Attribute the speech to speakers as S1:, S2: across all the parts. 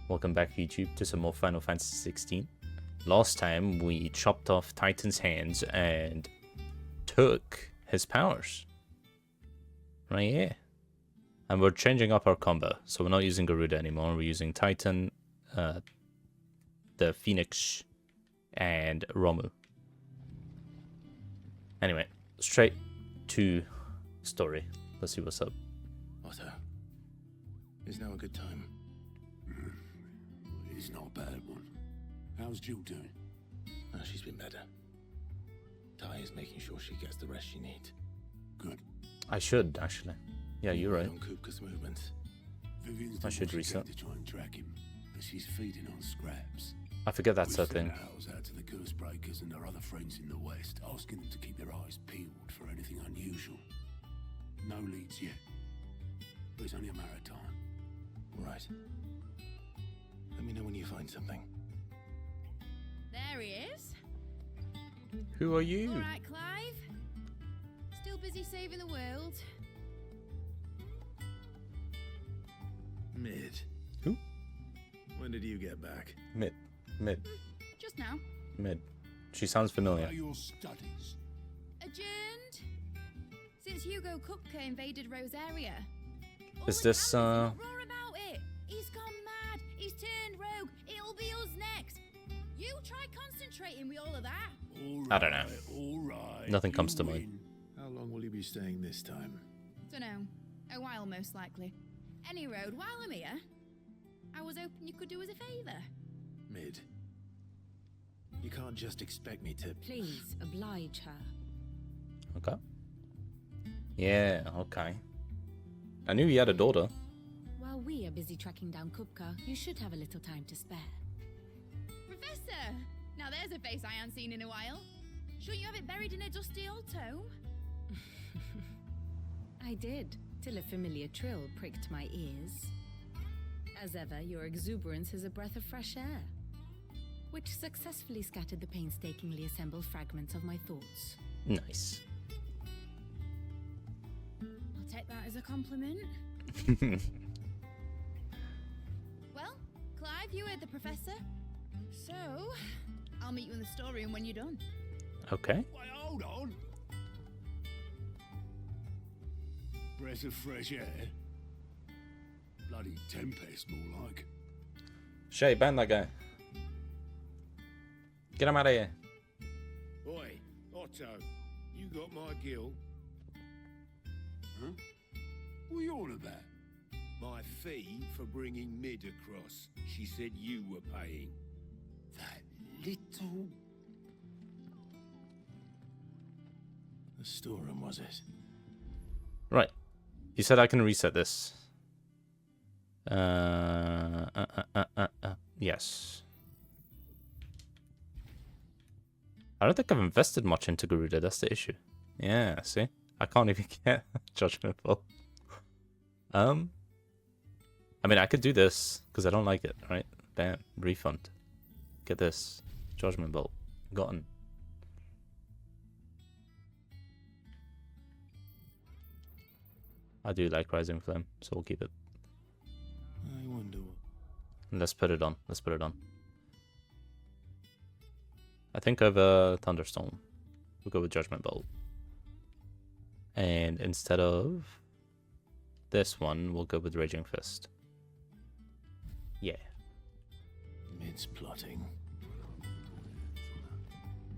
S1: Welcome back, YouTube, to some more Final Fantasy 16. Last time we chopped off Titan's hands and took his powers. Right here. And we're changing up our combo, so we're not using Garuda anymore. We're using Titan, the Phoenix, and Romu. Anyway, straight to story. Let's see what's up.
S2: Otto, is now a good time?
S3: It's not a bad one. How's Jill doing?
S2: Oh, she's been better. Ty is making sure she gets the rest she needs.
S3: Good.
S1: I should, actually. Yeah, you're right.
S2: On Kupka's movements.
S3: Vivian's
S1: I should
S3: done what she
S1: reset.
S3: can to try and track him, but she's feeding on scraps.
S1: I forget that's
S3: We've
S1: her thing.
S3: sent ours out to the curse breakers and their other friends in the west, asking them to keep their eyes peeled for anything unusual. No leads yet, but it's only a matter of time.
S2: Right. Let me know when you find something.
S4: There he is.
S1: Who are you?
S4: All right, Clive. Still busy saving the world.
S2: Mid.
S1: Who?
S2: When did you get back?
S1: Mid.
S4: Just now.
S1: Mid. She sounds familiar.
S3: What are your studies?
S4: Adjourned. Since Hugo Kupka invaded Rosaria.
S1: Is this,
S4: Roar about it. He's gone mad. He's turned rogue. It'll be us next. You try concentrating with all of that.
S3: All right,
S1: I don't know.
S3: All right.
S1: Nothing comes
S3: you
S1: to mind.
S3: win.
S2: How long will you be staying this time?
S4: Dunno. A while, most likely. Any road, while I'm here, I was hoping you could do us a favour.
S2: Mid. You can't just expect me to...
S5: Please, oblige her.
S1: Okay. Yeah, okay. I knew he had a daughter.
S5: While we are busy tracking down Kupka, you should have a little time to spare.
S4: Professor! Now there's a face I haven't seen in a while. Shouldn't you have it buried in a dusty old tome?
S5: I did, till a familiar trill pricked my ears. As ever, your exuberance is a breath of fresh air, which successfully scattered the painstakingly assembled fragments of my thoughts.
S1: Nice.
S4: I'll take that as a compliment. Well, Clive, you heard the professor. So, I'll meet you in the storeroom when you're done.
S1: Okay.
S3: Wait, hold on. Breath of fresh air. Bloody tempest, more like.
S1: Shay, ban that guy. Get him out of here.
S3: Oi, Otto, you got my gill? Huh? What are you on about? My fee for bringing Mid across. She said you were paying. That little...
S2: The storeroom, was it?
S1: Right. He said I can reset this. Yes. I don't think I've invested much into Garuda, that's the issue. Yeah, see? I can't even get Judgment Bolt. I mean, I could do this, because I don't like it, right? Bam, refund. Get this. Judgment Bolt. Gotten. I do like Rising Flame, so we'll keep it.
S2: I wonder what...
S1: Let's put it on. Let's put it on. I think over Thunderstone, we'll go with Judgment Bolt. And instead of this one, we'll go with Raging Fist. Yeah.
S2: Mid's plotting.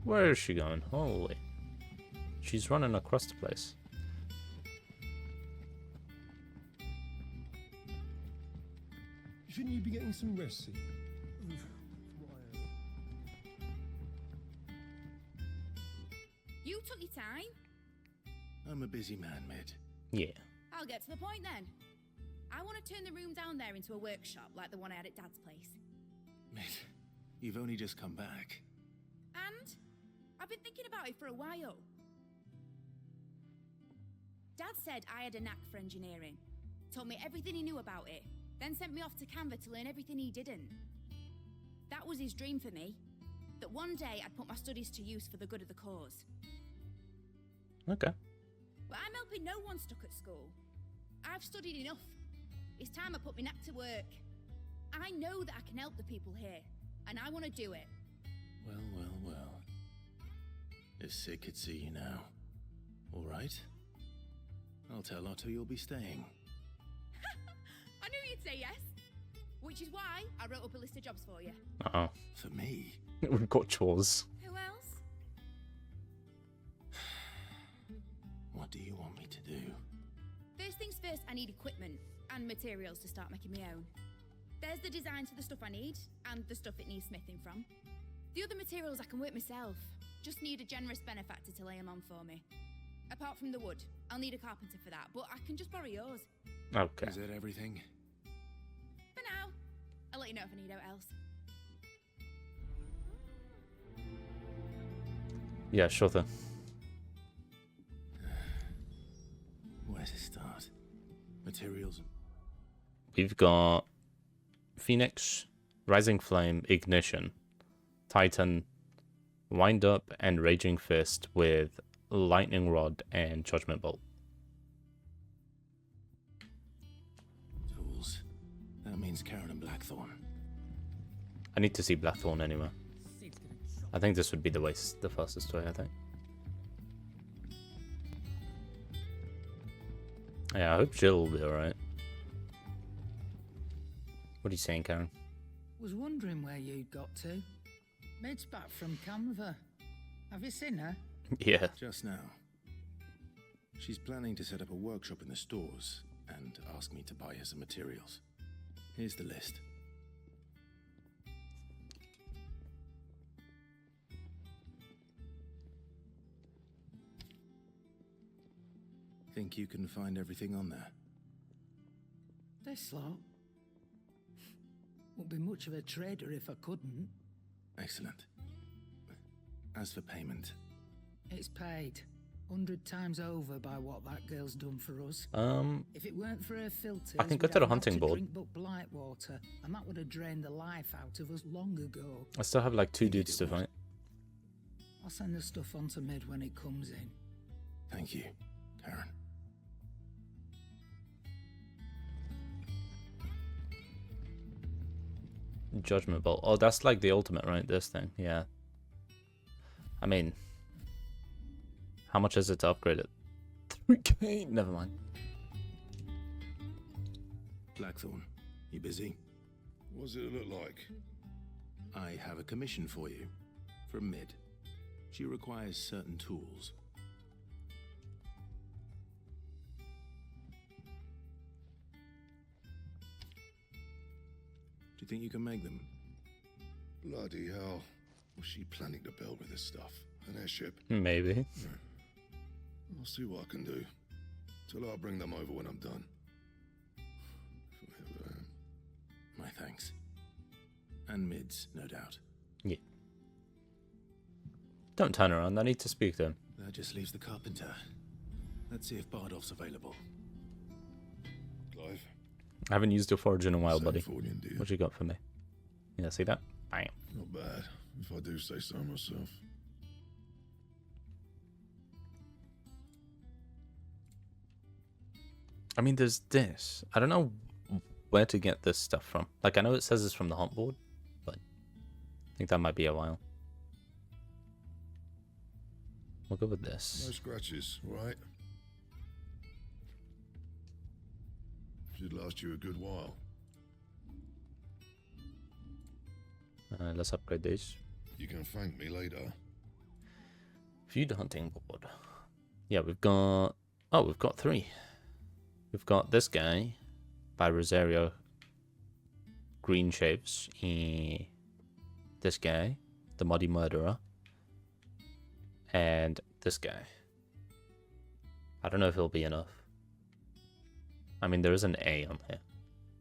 S1: Where is she going? Holy. She's running across the place.
S6: Shouldn't you be getting some rest soon?
S4: You took your time.
S2: I'm a busy man, Mid.
S1: Yeah.
S4: I'll get to the point then. I want to turn the room down there into a workshop like the one I had at Dad's place.
S2: Mid, you've only just come back.
S4: And I've been thinking about it for a while. Dad said I had a knack for engineering. Told me everything he knew about it. Then sent me off to Canva to learn everything he didn't. That was his dream for me. That one day I'd put my studies to use for the good of the cause.
S1: Okay.
S4: But I'm helping no one stuck at school. I've studied enough. It's time I put my knack to work. I I know that I can help the people here, and I want to do it.
S2: Well, well, well. If Sid could see you now. All right. I'll tell Otto you'll be staying.
S4: I knew you'd say yes. Which is why I wrote up a list of jobs for you.
S1: Oh,
S2: For me?
S1: we've got chores.
S4: Who else?
S2: What do you want me to do?
S4: First things first, I need equipment and materials to start making my own. There's the designs for the stuff I need, and the stuff it needs smithing from. The other materials I can work myself. Just need a generous benefactor to lay them on for me. Apart from the wood, I'll need a carpenter for that, but I can just borrow yours.
S1: Okay.
S2: Is that everything?
S4: For now. I'll let you know if I need out else.
S1: Yeah, sure thing.
S2: Where to start? Materials.
S1: We've got Phoenix, Rising Flame, Ignition, Titan, Wind Up, and Raging Fist with Lightning Rod and Judgment Bolt.
S2: Tools. That means Karen and Blackthorn.
S1: I need to see Blackthorn anyway. I think this would be the fastest way, I think. Yeah, I hope Jill will be alright. What are you saying, Karen?
S7: Was wondering where you'd got to. Mid's back from Canva. Have you seen her?
S1: Yeah.
S2: Just now. She's planning to set up a workshop in the stores and ask me to buy her some materials. Here's the list. Think you can find everything on there?
S7: This lot. Wouldn't be much of a trader if I couldn't.
S2: Excellent. As for payment,
S7: It's paid 100 times over by what that girl's done for us. If it weren't for her filters,
S1: I can go
S7: we'd
S1: to the
S7: have
S1: hunting
S7: to
S1: board.
S7: drink but blight water, and that would have drained the life out of us long ago.
S1: I still have like 2 dudes to fight.
S7: I'll send the stuff on to Mid when it comes in.
S2: thank you, Karen.
S1: Judgment Bolt. Oh, that's like the ultimate, right? This thing. Yeah. I mean, how much is it to upgrade it? 3K? Never mind.
S2: Blackthorn, you busy?
S3: What does it look like?
S2: I have a commission for you. From Mid. She requires certain tools. Do you think you can make them?
S3: Bloody hell. What's she planning to build with this stuff? An airship?
S1: Maybe.
S3: I'll see what I can do. Till I'll bring them over when I'm done.
S2: My thanks. And Mid's, no doubt.
S1: Yeah. Don't turn around. I need to speak to him.
S2: That just leaves the carpenter. Let's see if Bardolph's available.
S3: Clive?
S1: I haven't used your forage in a while, buddy.
S3: Californian, dear.
S1: What you got for me? Yeah, see that? Bam.
S3: Not bad, if I do say so myself.
S1: I mean, there's this. I don't know where to get this stuff from. Like, I know it says it's from the hunt board, but I think that might be a while. We'll go with this.
S3: No scratches, right? Should last you a good while.
S1: Let's upgrade these.
S3: You can thank me later.
S1: View the hunting board. Yeah, we've got... Oh, we've got 3. We've got this guy by Rosario Green Shaves. This guy, the Muddy Murderer. And this guy. I don't know if it'll be enough. I mean, there is an A on here.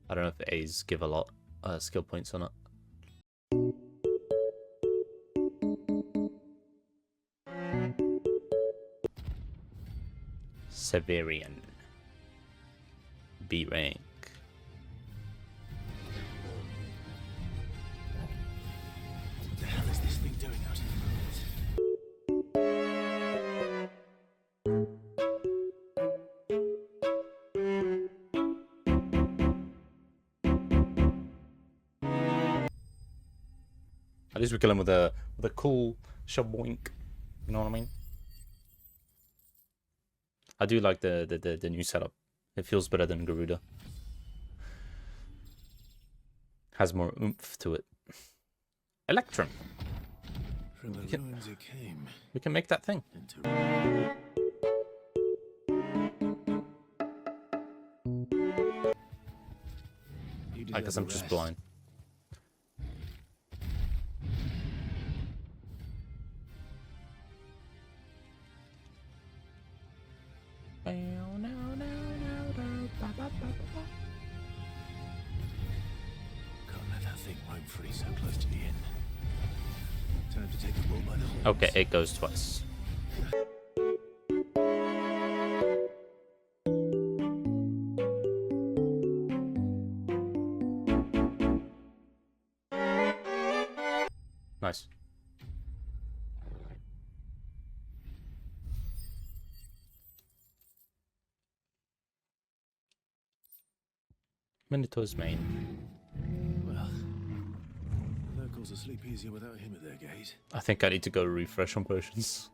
S1: I don't know if A's give a lot skill points on it. Severian. B rank.
S2: What the hell is this thing doing out here?
S1: At least we kill him with a cool shaboink. You know what I mean? I do like the new setup. It feels better than Garuda. Has more oomph to it. Electrum.
S2: From the ruins it came.
S1: We can make that thing. I guess I'm just blind.
S2: Can't let that thing roam free so close to the inn. Time to take the bull by the horns.
S1: Okay, it goes twice. Nice. Minotaur's main.
S2: Well, the locals will sleep easier without him at their gate.
S1: I think I need to go refresh on potions.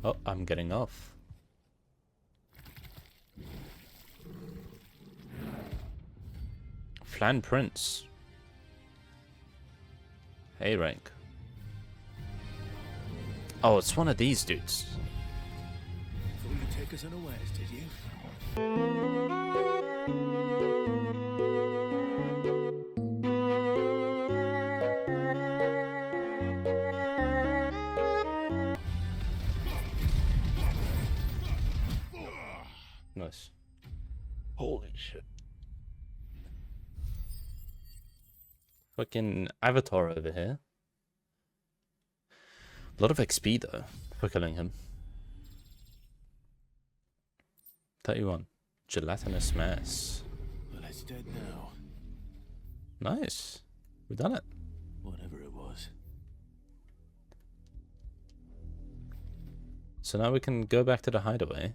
S1: Oh, I'm getting off. Flan Prince. A rank. Oh, it's one of these dudes.
S2: Thought you'd take us unawares, did you?
S1: Nice. Holy shit. Fucking Avatar over here. A lot of XP though for killing him. 31. Gelatinous mass.
S2: Well, it's dead now.
S1: Nice. We've done it.
S2: Whatever it was.
S1: So now we can go back to the hideaway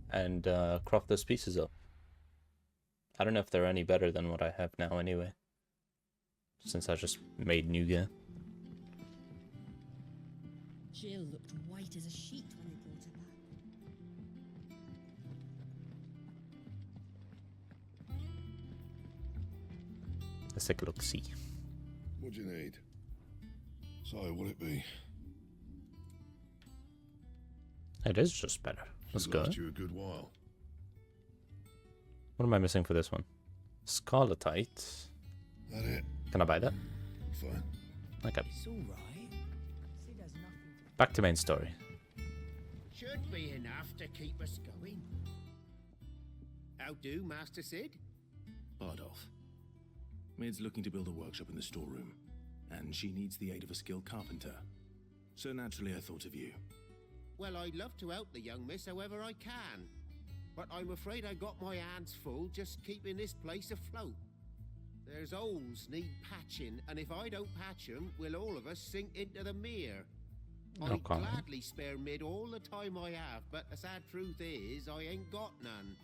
S1: and craft those pieces up. I don't know if they're any better than what I have now anyway, since I just made new gear.
S8: Jill looked white as a sheet when they brought her back.
S1: Let's take a look, see.
S9: What do you need? So, what'll it be?
S1: It is just better. Let's go.
S9: Last you a good while.
S1: What am I missing for this one? Scarletite.
S9: That it?
S1: Can I buy that?
S9: Fine.
S1: Okay.
S7: It's all right. Sid has nothing to...
S1: Back to main story.
S3: Should be enough to keep us going. How do, Master Sid?
S2: Bardolph. Maid's looking to build a workshop in the storeroom, and she needs the aid of a skilled carpenter. So naturally I thought of you.
S3: Well, I'd love to help the young miss however I can. But I'm afraid I got my hands full just keeping this place afloat. There's holes need patching, and if I don't patch 'em, will all of us sink into the mere. I'd
S1: Okay.
S3: gladly spare Mid all the time I have, but the sad truth is I ain't got none.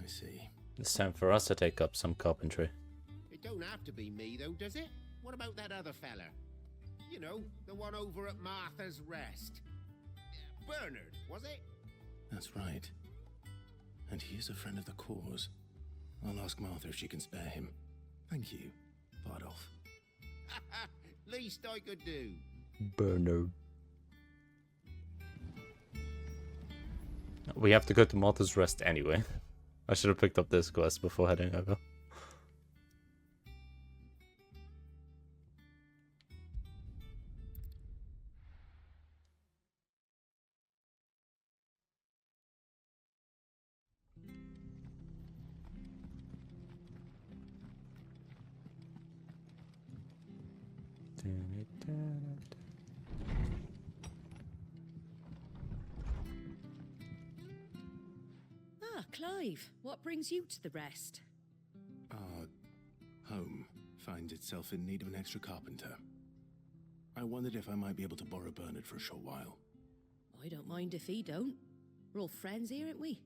S2: I see.
S1: It's time for us to take up some carpentry.
S3: It don't have to be me, though, does it? What about that other fella? You know, the one over at Martha's Rest. Bernard, was it?
S2: That's right. And he is a friend of the cause. I'll ask Martha if she can spare him. Thank you, Bardolph.
S3: Least I could do.
S1: Bernard. We have to go to Martha's Rest anyway. I should have picked up this quest before heading over.
S8: Ah, Clive, what brings you to the Rest?
S2: Our home finds itself in need of an extra carpenter. I wondered if I might be able to borrow Bernard for a short while.
S8: I don't mind if he don't. We're all friends here, aren't we?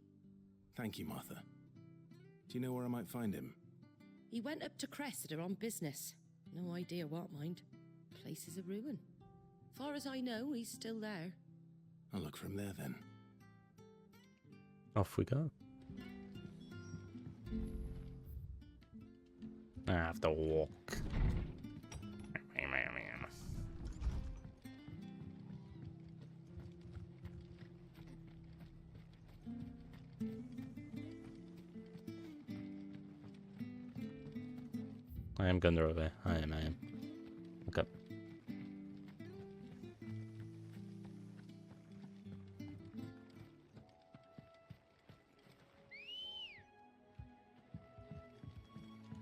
S2: Thank you, Martha. Do you know where I might find him?
S8: He went up to Cressida on business. No idea what, mind. Place is a ruin. Far as I know, he's still there.
S2: I'll look for him there then.
S1: Off we go. I have to walk. I am going away. I am. Okay.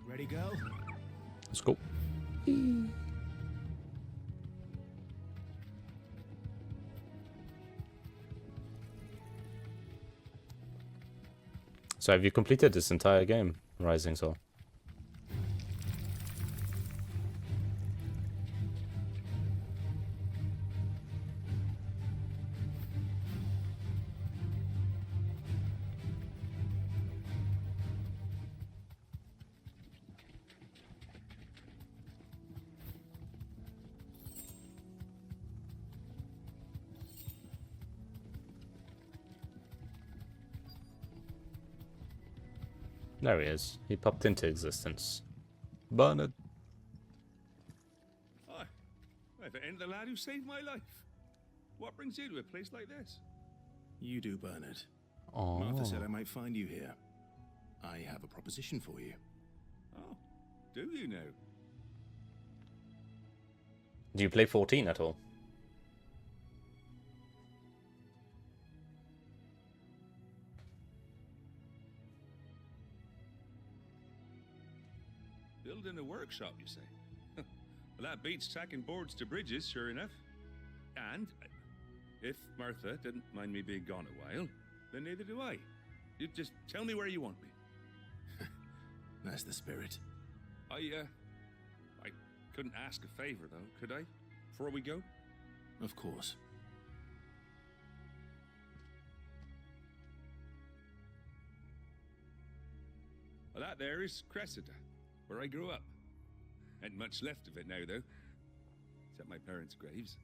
S3: Ready, go?
S1: Let's go. So have you completed this entire game, Rising Soul? There he is. He popped into existence. Bernard.
S3: Hi. If it ain't the lad who saved my life. What brings you to a place like this?
S2: You do, Bernard.
S1: Oh.
S2: Martha said I might find you here. I have a proposition for you.
S3: Oh, do you know?
S1: Do you play 14 at all?
S3: Building a workshop, you say? Well, that beats tacking boards to bridges, sure enough. And if Martha didn't mind me being gone a while, then neither do I. You just tell me where you want me.
S2: That's the spirit.
S3: I couldn't ask a favor, though, could I? Before we go?
S2: Of course.
S3: Well, that there is Cressida, where I grew up. Ain't much left of it now, though. Except my parents' graves.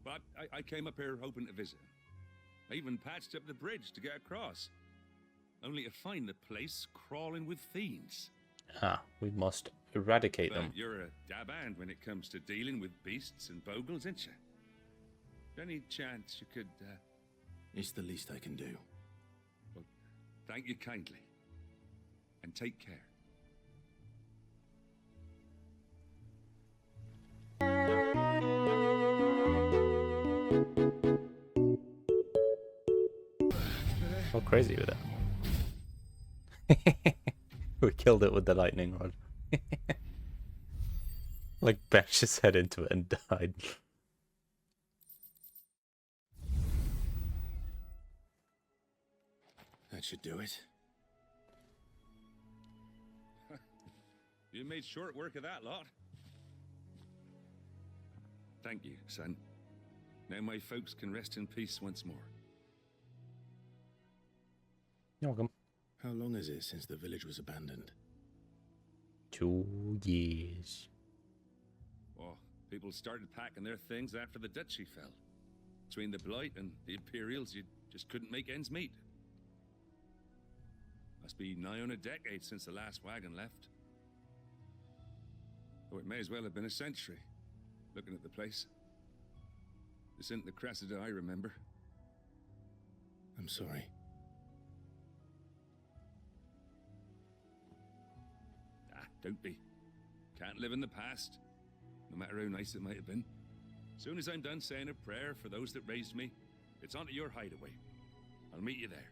S3: But I came up here hoping to visit. I even patched up the bridge to get across. Only to find the place crawling with fiends.
S1: Ah, we must eradicate them.
S3: You're a dab hand when it comes to dealing with beasts and bogles, ain't you? Any chance you could,
S2: It's the least I can do.
S3: Well, thank you kindly. And take care.
S1: Go crazy with it. We killed it with the lightning rod. Like bashed his head into it and died.
S2: That should do it.
S3: You made short work of that lot. Thank you, son. Now my folks can rest in peace once more.
S1: You're welcome.
S2: How long is it since the village was abandoned?
S1: 2 years.
S3: Well, people started packing their things after the duchy fell. Between the Blight and the Imperials, you just couldn't make ends meet. Must be nigh on a decade since the last wagon left. Oh, it may as well have been a century, looking at the place. This isn't the Cressida I remember.
S2: I'm sorry.
S3: Ah, don't be. Can't live in the past, no matter how nice it might have been. Soon as I'm done saying a prayer for those that raised me, it's onto your hideaway. I'll meet you there.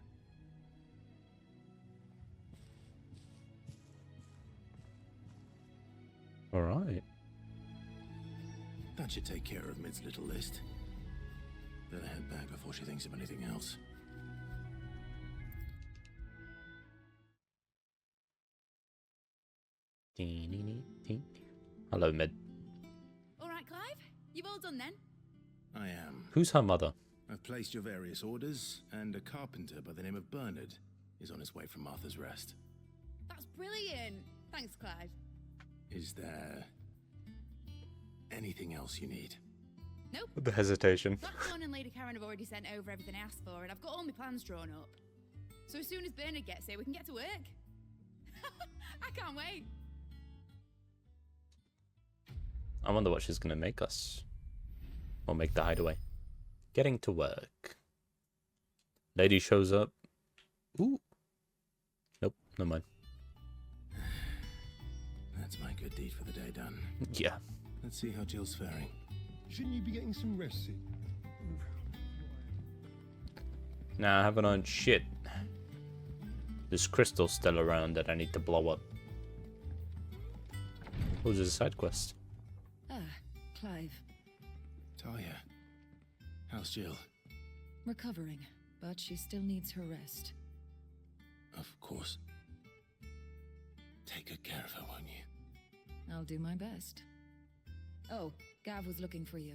S1: All right.
S2: That should take care of Mid's little list. Better head back before she thinks of anything else.
S1: Hello, Mid.
S4: All right, Clive. You've all done then?
S2: I am.
S1: Who's her mother?
S2: I've placed your various orders, and a carpenter by the name of Bernard is on his way from Martha's Rest.
S4: That's brilliant. Thanks, Clive.
S2: Is there anything else you need?
S4: Nope.
S1: The hesitation.
S4: Blackthorn and Lady Karen have already sent over everything I asked for, and I've got all my plans drawn up. So as soon as Bernard gets here, we can get to work. I can't wait.
S1: I wonder what she's gonna make us. Or make the hideaway. Getting to work. Lady shows up. Ooh. Nope, never mind.
S2: That's my good deed for the day done.
S1: Yeah.
S2: Let's see how Jill's faring.
S6: Shouldn't you be getting some rest, Sid?
S1: Nah, I haven't on shit. There's crystals still around that I need to blow up. Oh, there's a side quest.
S5: Ah, Clive.
S2: Talia, how's Jill?
S5: Recovering, but she still needs her rest.
S2: Of course. Take good care of her, won't you?
S5: I'll do my best. Oh, Gav was looking for you.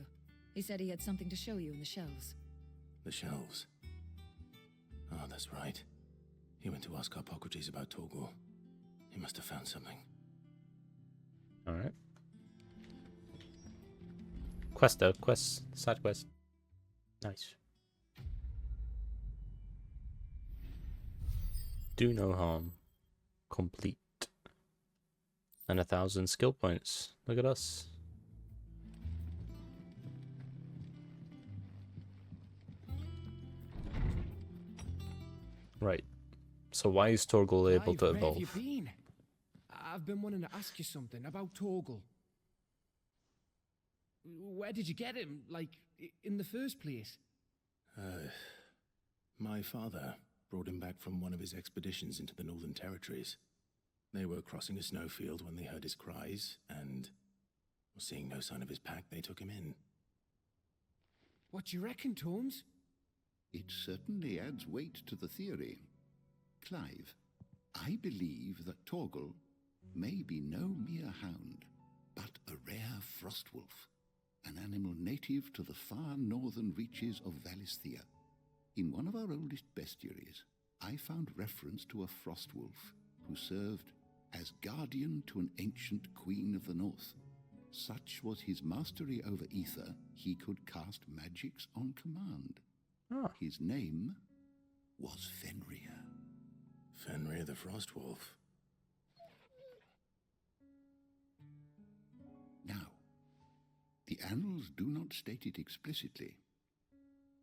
S5: He said he had something to show you in the shelves.
S2: The shelves. Oh, that's right. He went to ask Harpocrates about Torgor. He must have found something.
S1: Alright. Quest though, quest, side quest. Nice. Do no harm. Complete. And 1,000 skill points. Look at us. Right. So why is Torgal able to
S10: Where
S1: evolve?
S10: have you been? I've been wanting to ask you something about Torgal. Where did you get him, like, in the first place?
S2: My father brought him back from one of his expeditions into the Northern Territories. They were crossing a snowfield when they heard his cries, and, seeing no sign of his pack, they took him in.
S10: What do you reckon, Tomes?
S11: It certainly adds weight to the theory. Clive, I believe that Torgal may be no mere hound, but a rare frostwolf, an animal native to the far northern reaches of Valisthea. In one of our oldest bestiaries, I found reference to a frostwolf who served as guardian to an ancient queen of the north. Such was his mastery over ether, he could cast magics on command.
S1: Oh.
S11: His name was Fenrir.
S2: Fenrir the Frostwolf.
S11: Now, the annals do not state it explicitly,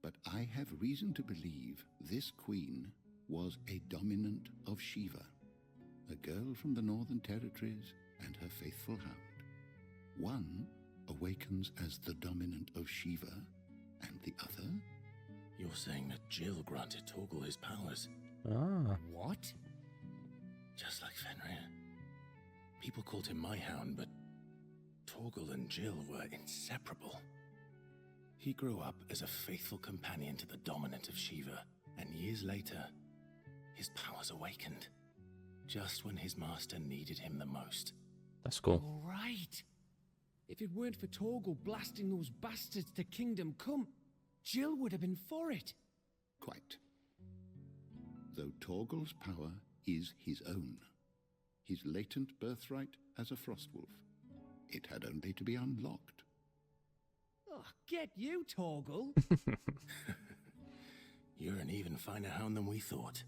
S11: but I have reason to believe this queen was a dominant of Shiva, a girl from the Northern Territories and her faithful hound. One awakens as the dominant of Shiva, and the other...
S2: You're saying that Jill granted Torgal his powers?
S1: Ah.
S10: What?
S2: Just like Fenrir. People called him my hound, but Torgal and Jill were inseparable. He grew up as a faithful companion to the dominant of Shiva, and years later, his powers awakened, just when his master needed him the most.
S1: That's cool.
S10: All right. If it weren't for Torgal blasting those bastards to Kingdom Come, Jill would have been for it.
S11: Quite. Though Torgal's power is his own, his latent birthright as a frostwolf, it had only to be unlocked.
S10: Oh, get you, Torgal.
S2: You're an even finer hound than we thought.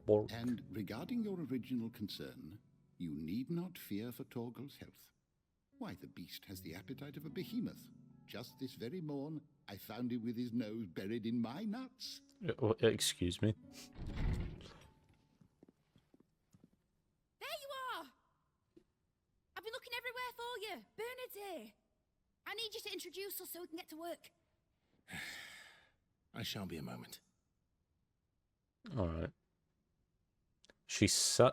S11: And regarding your original concern, you need not fear for Torgal's health. Why, the beast has the appetite of a behemoth. Just this very morn, I found him with his nose buried in my nuts.
S1: Excuse me.
S4: There you are! I've been looking everywhere for you. Bernard's here. I need you to introduce us so we can get to work.
S2: I shall be a moment.
S1: Alright. She's so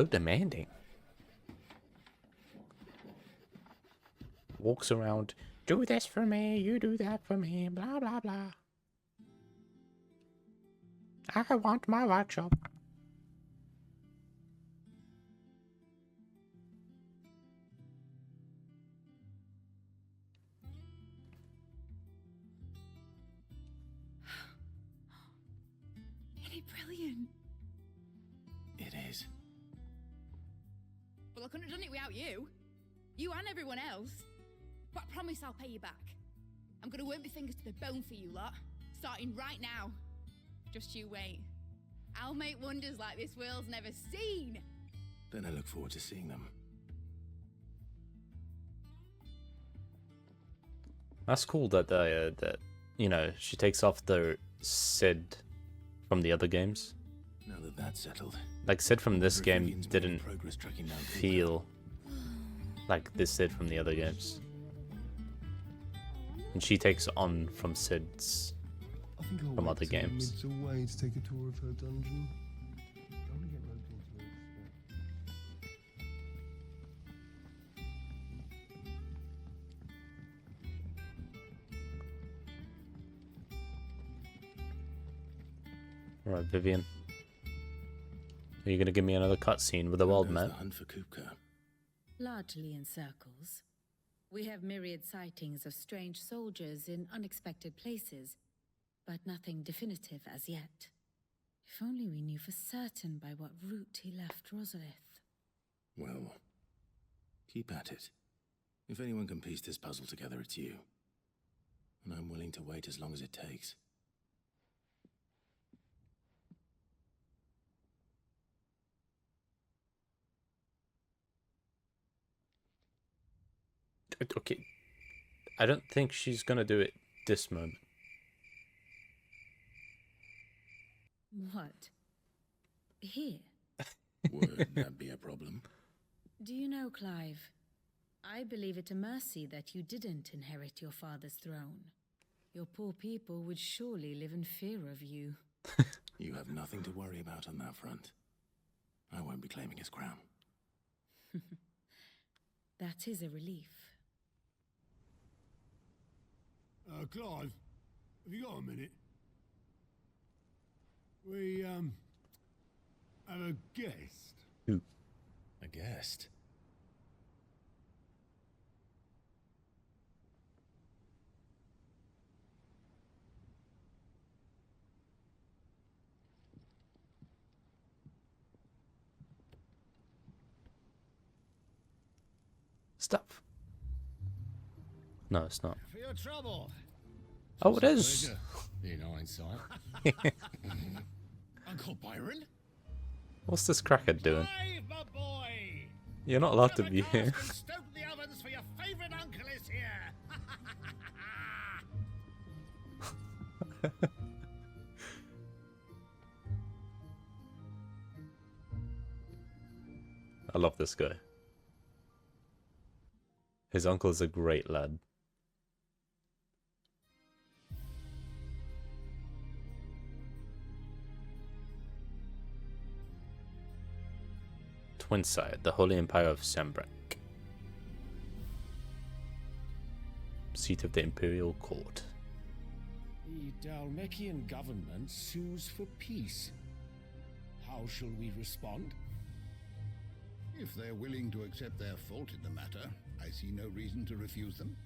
S1: demanding. Walks around, do this for me, you do that for me, blah blah blah. I want my workshop.
S4: without you. You and everyone else. But I promise I'll pay you back. I'm gonna work my fingers to the bone for you lot, starting right now. Just you wait. I'll make wonders like this world's never seen.
S2: Then I look forward to seeing them.
S1: That's cool that that you know, she takes off the Cid from the other games.
S2: Now that that's settled,
S1: like Cid from this game didn't feel like this Cid from the other games, and she takes on from Cid's from other games.
S6: It's a way to take a tour of her dungeon. I want to get roped into it.
S1: Alright, Vivian. Are you going to give me another cutscene with the wild man?
S2: The hunt for Kupka.
S5: Largely in circles. We have myriad sightings of strange soldiers in unexpected places, but nothing definitive as yet. If only we knew for certain by what route he left Rosalith.
S2: Well, keep at it. If anyone can piece this puzzle together, it's you. And I'm willing to wait as long as it takes.
S1: Okay, I don't think she's gonna do it this moment.
S5: What? Here?
S2: Would that be a problem?
S5: Do you know, Clive? I believe it a mercy that you didn't inherit your father's throne. Your poor people would surely live in fear of you.
S2: You have nothing to worry about on that front. I won't be claiming his crown.
S5: That is a relief.
S3: Clive, have you got a minute? We, have a guest.
S1: Who?
S2: A guest?
S1: Stop. No, it's not.
S3: For your trouble.
S1: Oh, it is.
S3: In hindsight. Uncle Byron?
S1: What's this crackhead doing?
S3: Clive, my boy!
S1: You're not allowed to be here.
S3: Stoke the ovens for your favorite uncle is here.
S1: I love this guy. His uncle is a great lad. Twinside, the Holy Empire of Sambrak. Seat of the Imperial Court.
S10: The Dalmekian government sues for peace. How shall we respond?
S11: If they're willing to accept their fault in the matter, I see no reason to refuse them.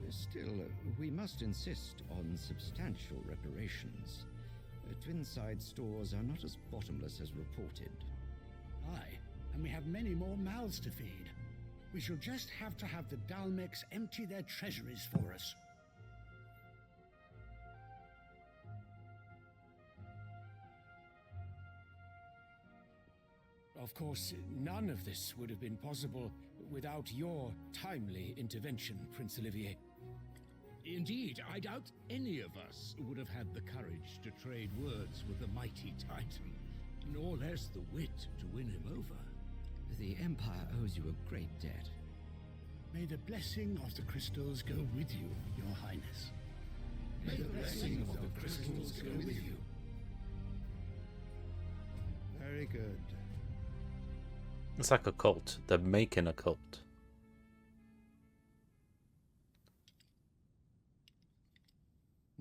S12: Still, we must insist on substantial reparations. Twinside stores are not as bottomless as reported.
S13: Aye, and we have many more mouths to feed. We shall just have to have the Dalmecs empty their treasuries for us.
S10: Of course, none of this would have been possible without your timely intervention, Prince Olivier.
S3: Indeed, I doubt any of us would have had the courage to trade words with the mighty Titan, nor less the wit to win him over.
S12: The Empire owes you a great debt.
S13: May the blessing of the crystals go with you, Your Highness.
S3: May the blessing of the crystals go with you.
S6: Very good.
S1: It's like a cult. They're making a cult.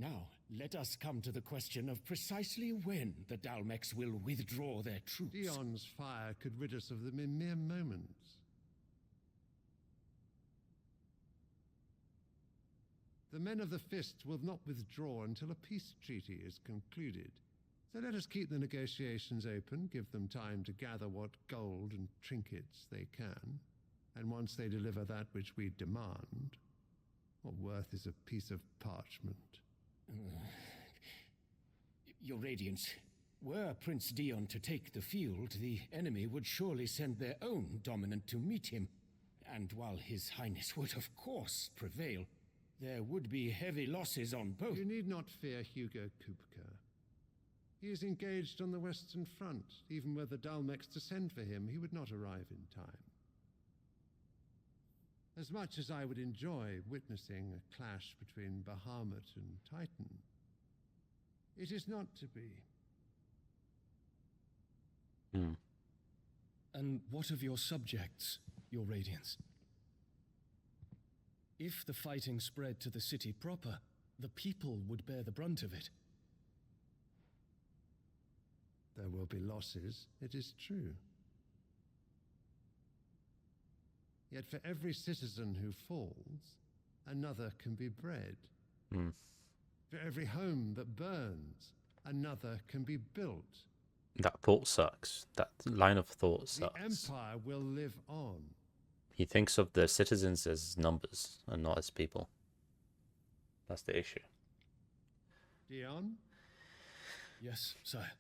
S10: Now, let us come to the question of precisely when the Dalmecs will withdraw their troops.
S6: Dion's fire could rid us of them in mere moments. The men of the Fist will not withdraw until a peace treaty is concluded. So let us keep the negotiations open, give them time to gather what gold and trinkets they can, and once they deliver that which we demand, what worth is a piece of parchment?
S10: Your Radiance, were Prince Dion to take the field, the enemy would surely send their own dominant to meet him. And while His Highness would of course prevail, there would be heavy losses on both.
S6: You need not fear Hugo Kupka. He is engaged on the Western Front. Even were the Dalmex to send for him, he would not arrive in time. As much as I would enjoy witnessing a clash between Bahamut and Titan, it is not to be.
S10: And what of your subjects, your Radiance? If the fighting spread to the city proper, the people would bear the brunt of it.
S6: There will be losses, it is true. Yet for every citizen who falls, another can be bred. For every home that burns, another can be built.
S1: That thought sucks. That line of thought sucks.
S6: The Empire will live on.
S1: He thinks of the citizens as numbers and not as people. That's the issue.
S6: Dion?
S10: Yes, sire.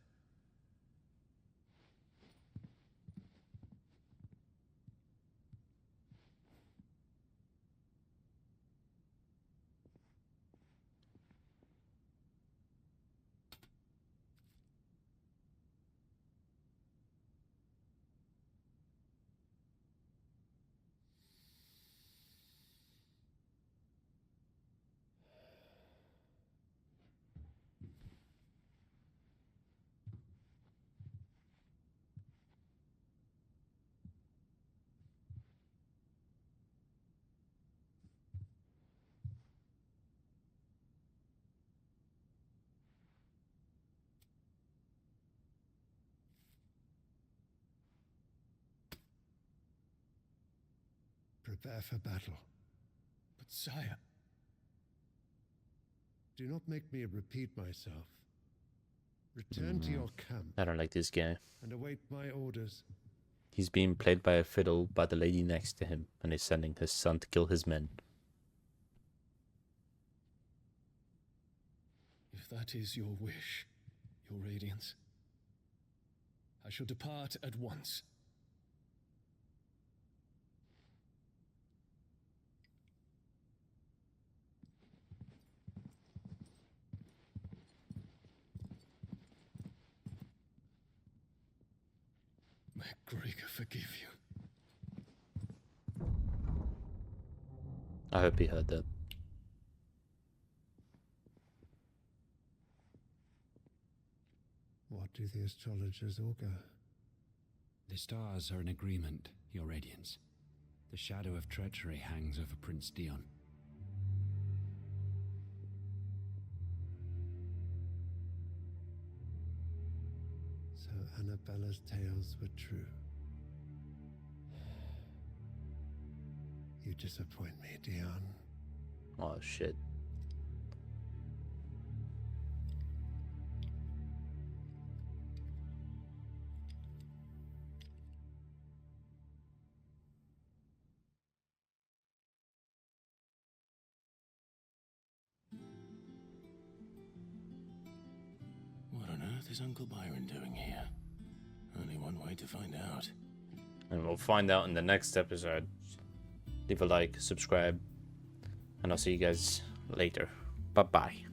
S6: Prepare for battle.
S10: But sire...
S6: Do not make me repeat myself. Return to your camp.
S1: I don't like this guy.
S6: And await my orders.
S1: He's being played by a fiddle by the lady next to him, and is sending his son to kill his men.
S10: If that is your wish, your Radiance, I shall depart at once. May Gregor forgive you.
S1: I hope he heard that.
S6: What do the astrologers augur?
S14: The stars are in agreement, your Radiance. The shadow of treachery hangs over Prince Dion.
S6: So Annabella's tales were true. You disappoint me, Dion.
S1: Oh shit.
S2: What on earth is Uncle Byron doing here? Only one way to find out.
S1: And we'll find out in the next episode. Leave a like, subscribe, and I'll see you guys later. Bye-bye.